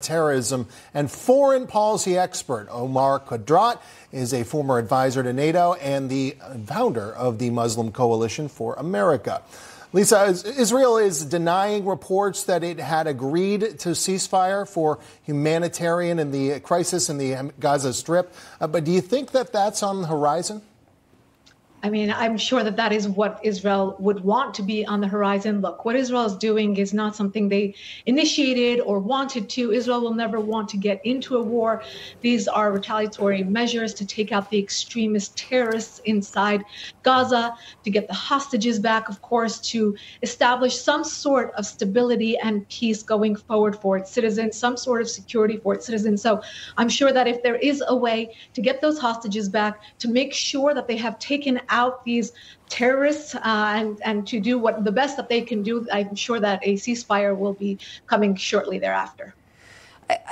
terrorism and foreign policy expert. Omar Quadrat is a former advisor to NATO and the founder of the Muslim Coalition for America. Lisa, Israel is denying reports that it had agreed to ceasefire for humanitarian and the crisis in the Gaza Strip. But do you think that that's on the horizon? I mean, I'm sure that that is what Israel would want to be on the horizon. Look, what Israel is doing is not something they initiated or wanted to. Israel will never want to get into a war. These are retaliatory measures to take out the extremist terrorists inside Gaza, to get the hostages back, of course, to establish some sort of stability and peace going forward for its citizens, some sort of security for its citizens. So I'm sure that if there is a way to get those hostages back, to make sure that they have taken out these terrorists and to do what the best that they can do, I'm sure that a ceasefire will be coming shortly thereafter.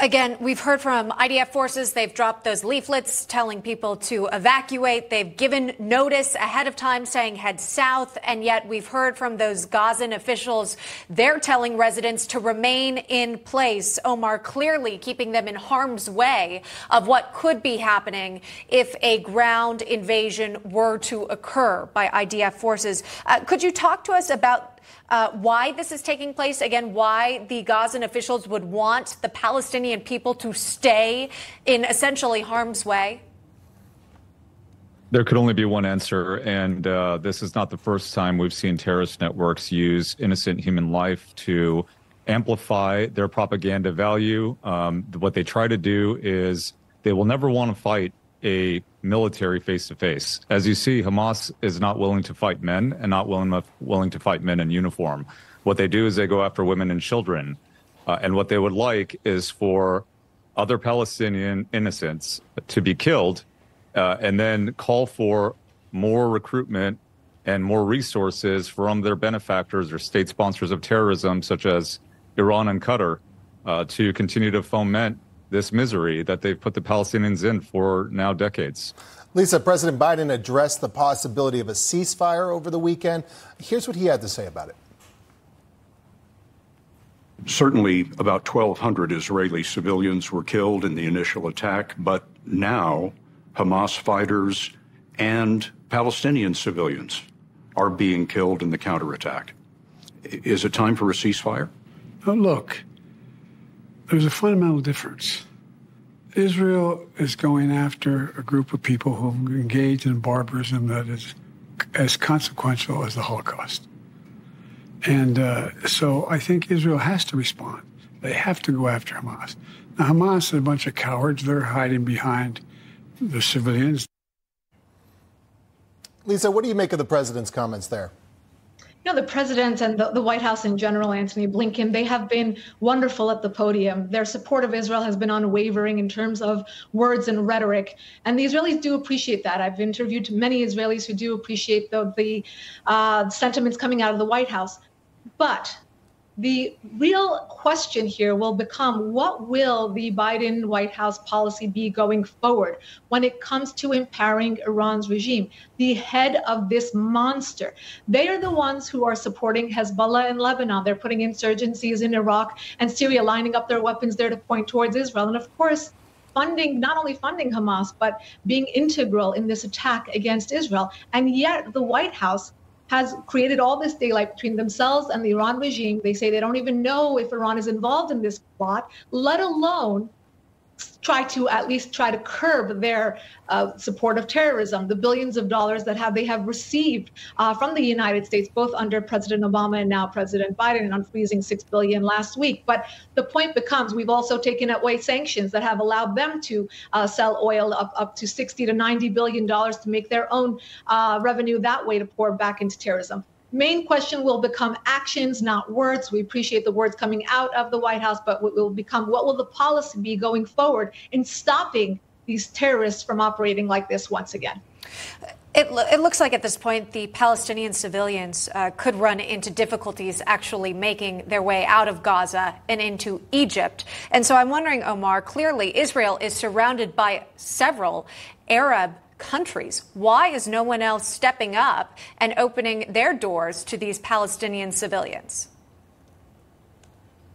Again, we've heard from IDF forces. They've dropped those leaflets telling people to evacuate. They've given notice ahead of time saying head south. And yet we've heard from those Gazan officials. They're telling residents to remain in place. Omar, clearly keeping them in harm's way of what could be happening if a ground invasion were to occur by IDF forces. Could you talk to us about why this is taking place? Again, why the Gazan officials would want the Palestinian people to stay in essentially harm's way? There could only be one answer, and this is not the first time we've seen terrorist networks use innocent human life to amplify their propaganda value. What they try to do is they will never want to fight a military face-to-face. As you see, Hamas is not willing to fight men and not willing to fight men in uniform. What they do is they go after women and children. And what they would like is for other Palestinian innocents to be killed and then call for more recruitment and more resources from their benefactors or state sponsors of terrorism, such as Iran and Qatar, to continue to foment this misery that they've put the Palestinians in for now decades. Lisa, President Biden addressed the possibility of a ceasefire over the weekend. Here's what he had to say about it. Certainly about 1,200 Israeli civilians were killed in the initial attack, but now Hamas fighters and Palestinian civilians are being killed in the counterattack. Is it time for a ceasefire? Oh, look. There's a fundamental difference. Israel is going after a group of people who engage in barbarism that is as consequential as the Holocaust. And so I think Israel has to respond. They have to go after Hamas. Now, Hamas is a bunch of cowards. They're hiding behind the civilians. Lisa, what do you make of the president's comments there? You know, the president and the White House in general, Antony Blinken, they have been wonderful at the podium. Their support of Israel has been unwavering in terms of words and rhetoric. And the Israelis do appreciate that. I've interviewed many Israelis who do appreciate the sentiments coming out of the White House. But the real question here will become, what will the Biden White House policy be going forward when it comes to empowering Iran's regime, the head of this monster? They are the ones who are supporting Hezbollah in Lebanon. They're putting insurgencies in Iraq and Syria, lining up their weapons there to point towards Israel. And of course, not only funding Hamas, but being integral in this attack against Israel. And yet the White House has created all this daylight between themselves and the Iran regime. They say they don't even know if Iran is involved in this plot, let alone try to curb their support of terrorism, the billions of dollars that they have received from the United States, both under President Obama and now President Biden, and unfreezing $6 billion last week. But the point becomes, we've also taken away sanctions that have allowed them to sell oil up to $60 to $90 billion to make their own revenue that way to pour back into terrorism. Main question will become actions, not words. We appreciate the words coming out of the White House, but what will the policy be going forward in stopping these terrorists from operating like this once again? It looks like at this point the Palestinian civilians could run into difficulties actually making their way out of Gaza and into Egypt. And so I'm wondering, Omar, clearly Israel is surrounded by several Arab countries. Why is no one else stepping up and opening their doors to these Palestinian civilians?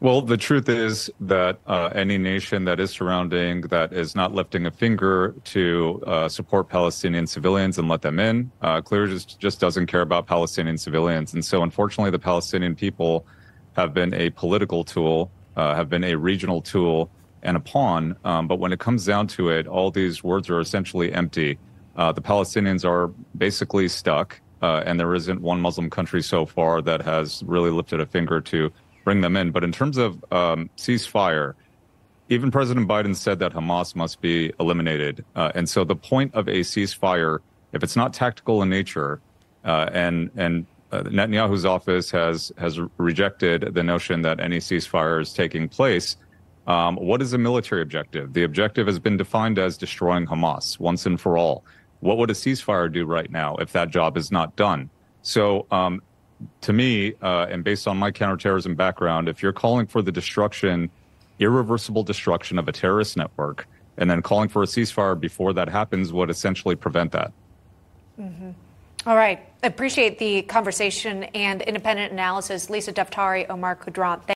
Well, the truth is that any nation that is surrounding, that is not lifting a finger to support Palestinian civilians and let them in, clearly just doesn't care about Palestinian civilians. And so, unfortunately, the Palestinian people have been a political tool, have been a regional tool, and a pawn. But when it comes down to it, all these words are essentially empty. The Palestinians are basically stuck, and there isn't one Muslim country so far that has really lifted a finger to bring them in. But in terms of ceasefire, even President Biden said that Hamas must be eliminated. And so the point of a ceasefire, if it's not tactical in nature, and Netanyahu's office has rejected the notion that any ceasefire is taking place, what is the military objective? The objective has been defined as destroying Hamas once and for all. What would a ceasefire do right now if that job is not done? So to me, and based on my counterterrorism background, if you're calling for the destruction, irreversible destruction of a terrorist network, and then calling for a ceasefire before that happens would essentially prevent that. Mm-hmm. All right. Appreciate the conversation and independent analysis. Lisa Daftari, Omar Qudrant.